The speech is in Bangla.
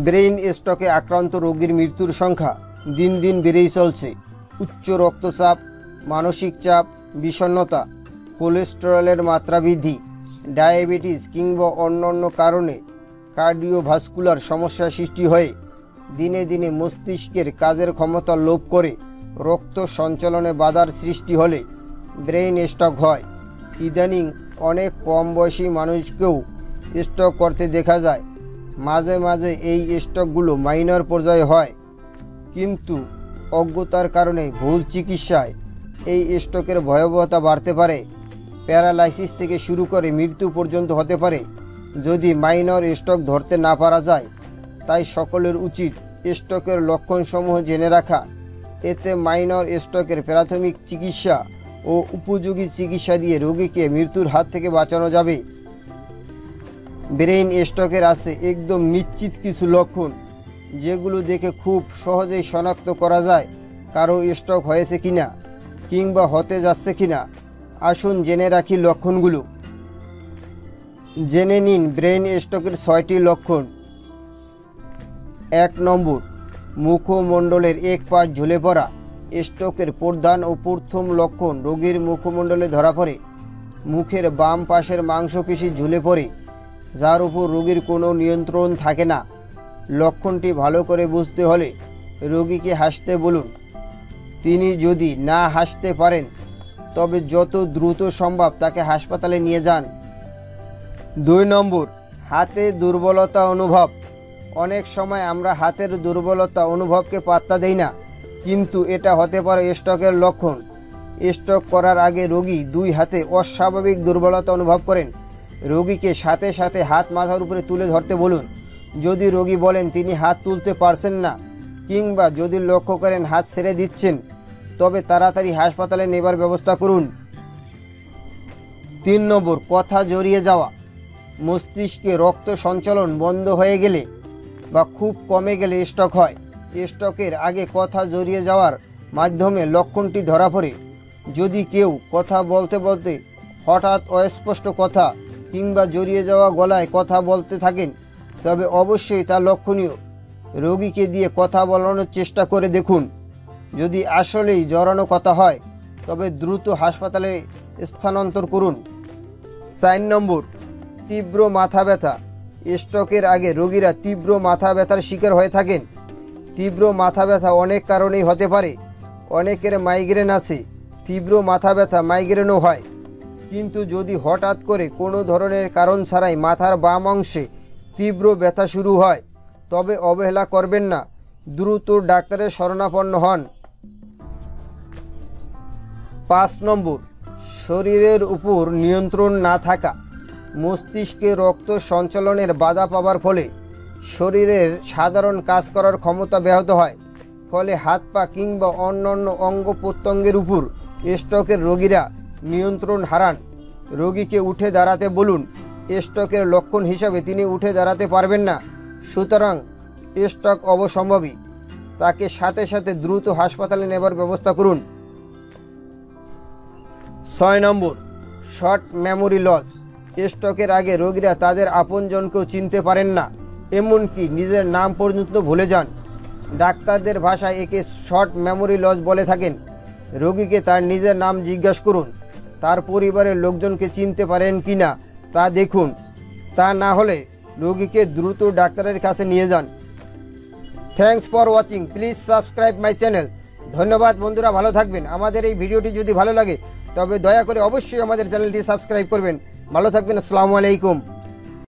ব্রেইন স্ট্রোকে আক্রান্ত রোগীর মৃত্যুর সংখ্যা দিন দিন বেড়েই চলছে। উচ্চ রক্তচাপ, মানসিক চাপ, বিষণ্ণতা, কোলেস্টেরলের মাত্রা বৃদ্ধি, ডায়াবেটিস কিংবা অন্যান্য কারণে কার্ডিওভাস্কুলার সমস্যা সৃষ্টি হয়ে দিনে দিনে মস্তিষ্কের কাজের ক্ষমতা লোপ করে রক্ত সঞ্চালনে বাধার সৃষ্টি হলে ব্রেইন স্ট্রোক হয়। ইদানিং অনেক কম বয়সী মানুষকেও স্ট্রোক করতে দেখা যায়। মাঝে মাঝে এই স্ট্রোকগুলো মাইনর পর্যায়ে হয়, কিন্তু অজ্ঞতার কারণে ভুল চিকিৎসায় এই স্ট্রোকের ভয়াবহতা বাড়তে পারে। প্যারালাইসিস থেকে শুরু করে মৃত্যু পর্যন্ত হতে পারে যদি মাইনর স্ট্রোক ধরতে না পারা যায়। তাই সকলের উচিত স্ট্রোকের লক্ষণসমূহ জেনে রাখা। এতে মাইনর স্ট্রোকের প্রাথমিক চিকিৎসা ও উপযোগী চিকিৎসা দিয়ে রোগীকে মৃত্যুর হাত থেকে বাঁচানো যাবে। ব্রেইন স্ট্রোকের আছে একদম নিশ্চিত কিছু লক্ষণ, যেগুলো দেখে খুব সহজেই শনাক্ত করা যায় কারো স্ট্রোক হয়েছে কিনা কিংবা হতে যাচ্ছে কিনা। আসুন জেনে রাখি লক্ষণগুলো। জেনে নিন ব্রেইন স্ট্রোকের 6টি লক্ষণ। 1 নম্বর, মুখমণ্ডলের এক পাশ ঝুলে পড়া। স্ট্রোকের প্রধান ও প্রথম লক্ষণ রোগীর মুখমণ্ডলে ধরা পড়ে। মুখের বাম পাশের মাংসপেশি ঝুলে পড়ে, যার উপর রোগীর কোনো নিয়ন্ত্রণ থাকে না। লক্ষণটি ভালো করে বুঝতে হলে রোগীকে হাসতে বলুন। তিনি যদি না হাসতে পারেন তবে যত দ্রুত সম্ভব তাকে হাসপাতালে নিয়ে যান। 2 নম্বর, হাতে দুর্বলতা অনুভব। অনেক সময় আমরা হাতের দুর্বলতা অনুভবকে পাত্তা দেই না, কিন্তু এটা হতে পারে স্ট্রোকের লক্ষণ। স্ট্রোক করার আগে রোগী 2 হাতে অস্বাভাবিক দুর্বলতা অনুভব করেন। রোগীকে সাথে সাথে হাত মাথার উপরে তুলে ধরতে বলুন। যদি রোগী বলেন তিনি হাত তুলতে পারছেন না কিংবা যদি লক্ষ্য করেন হাত ছেড়ে দিচ্ছেন, তবে তাড়াতাড়ি হাসপাতালে নেবার ব্যবস্থা করুন। 3 নম্বর, কথা জড়িয়ে যাওয়া। মস্তিষ্কে রক্ত সঞ্চালন বন্ধ হয়ে গেলে বা খুব কমে গেলে স্ট্রোক হয়। স্ট্রোকের আগে কথা জড়িয়ে যাওয়ার মাধ্যমে লক্ষণটি ধরা পড়ে। যদি কেউ কথা বলতে বলতে হঠাৎ অস্পষ্ট কথা কিংবা জড়িয়ে যাওয়া গলায় কথা বলতে থাকেন, তবে অবশ্যই তা লক্ষণীয়। রোগীকে দিয়ে কথা বলানোর চেষ্টা করে দেখুন। যদি আসলেই জড়ানো কথা হয় তবে দ্রুত হাসপাতালে স্থানান্তর করুন। 4 নম্বর, তীব্র মাথা ব্যথা। স্ট্রোকের আগে রোগীরা তীব্র মাথা ব্যথার শিকার হয়ে থাকেন। তীব্র মাথা ব্যথা অনেক কারণেই হতে পারে। অনেকের মাইগ্রেন আছে, তীব্র মাথা ব্যথা মাইগ্রেনও হয়। কিন্তু যদি হঠাৎ করে কোনো ধরনের কারণ ছাড়াই মাথার বাম অংশে তীব্র ব্যথা শুরু হয়, তবে অবহেলা করবেন না, দ্রুত ডাক্তারের শরণাপন্ন হন। 5 নম্বর, শরীরের উপর নিয়ন্ত্রণ না থাকা। মস্তিষ্কে রক্ত সঞ্চালনের বাধা পাওয়ার ফলে শরীরের সাধারণ কাজ করার ক্ষমতা ব্যাহত হয়। ফলে হাত পা কিংবা অন্যান্য অঙ্গ প্রত্যঙ্গের উপর স্ট্রোকের রোগীরা নিয়ন্ত্রণ হারান। রোগীকে উঠে দাঁড়াতে বলুন। স্ট্রোকের লক্ষণ হিসাবে তিনি উঠে দাঁড়াতে পারবেন না, সুতরাং স্ট্রোক অবশ্যম্ভাবী। তাকে সাথে সাথে দ্রুত হাসপাতালে নেবার ব্যবস্থা করুন। 6 নম্বর, শর্ট মেমোরি লস। স্ট্রোকের আগে রোগীরা তাদের আপনজনকেও চিনতে পারেন না, এমনকি নিজের নাম পর্যন্ত ভুলে যান। ডাক্তারদের ভাষায় একে শর্ট মেমোরি লস বলে থাকেন। রোগীকে তার নিজের নাম জিজ্ঞাসা করুন। তার পরিবারের লোকজনকে চিনতে পারেন কি না তা দেখুন। তা না হলে রোগীকে দ্রুত ডাক্তারের কাছে নিয়ে যান। Thanks for watching. Please subscribe my channel. ধন্যবাদ বন্ধুরা, ভালো থাকবেন। আমাদের এই ভিডিওটি যদি ভালো লাগে তবে দয়া করে অবশ্যই আমাদের চ্যানেলটি সাবস্ক্রাইব করবেন। ভালো থাকবেন। আসসালামু আলাইকুম।